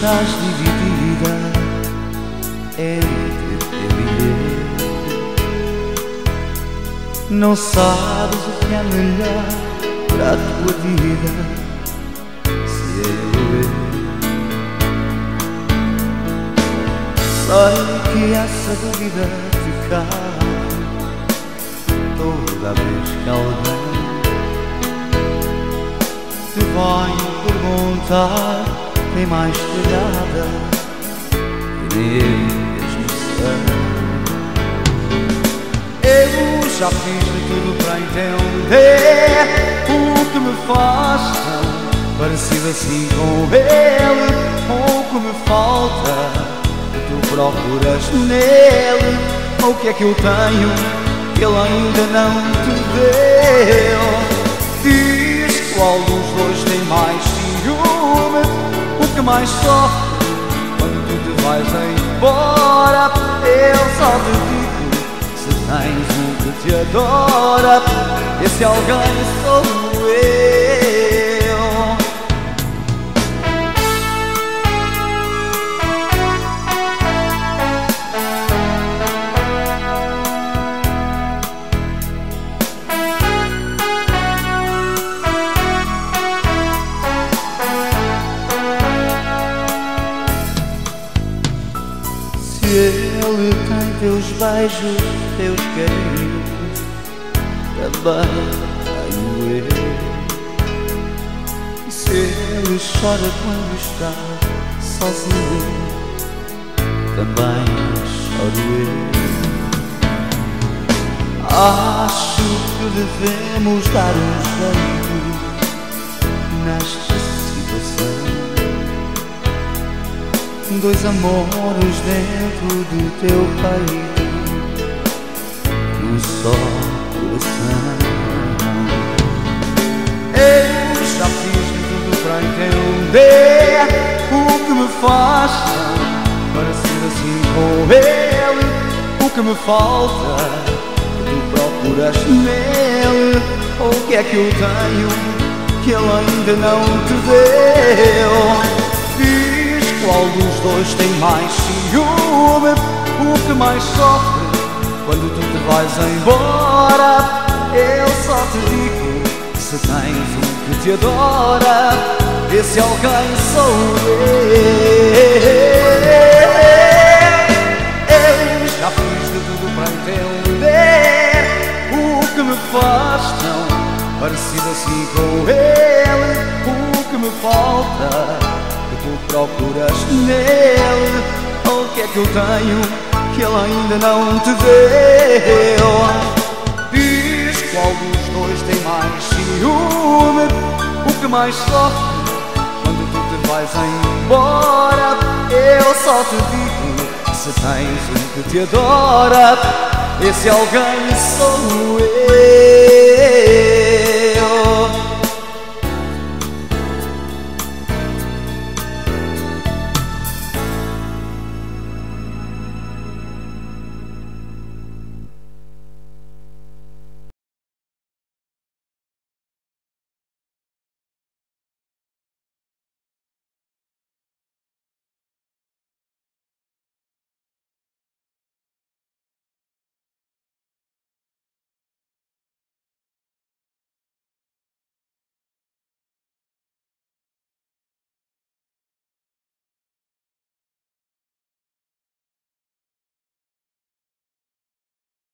estás dividida entre ele e eu. Não sabes o que é melhor para a tua vida, se ele ou eu. Sei que essa dúvida te cai toda vez que alguém te vai perguntar: tem mais pegada? E mesmo sei. Eu já fiz de tudo para entender o que me faz tão parecido assim com ele. Pouco me falta que tu procuras nele. O que é que eu tenho que ele ainda não te deu? Diz qual dos dois tem mais ciúme, o que mais sofre quando tu te vais embora. Eu só te digo, se tens um que te adora, esse alguém sou eu. Se ele tem teus beijos, teus carinhos, também tenho eu. E se ele chora quando está sozinho, também choro eu. Acho que devemos dar um jeito nesta situação. Dois amores dentro do teu peito, num só coração. Eu já fiz de tudo para entender o que me faz tão parecido assim com ele. O que me falta que tu procuras nele. O que é que eu tenho que ele ainda não te deu? Qual dos dois tem mais ciúme, o que mais sofre quando tu te vais embora? Eu só te digo, se tens um que te adora, esse alguém sou eu. Já fiz de tudo para entender o que me faz tão parecido assim com ele. O que me falta tu procuras nele. O que é que eu tenho que ele ainda não te deu? Diz qual dos dois tem mais ciúme, o que mais sofre quando tu te vais embora. Eu só te digo, se tens um que te adora, esse alguém sou eu.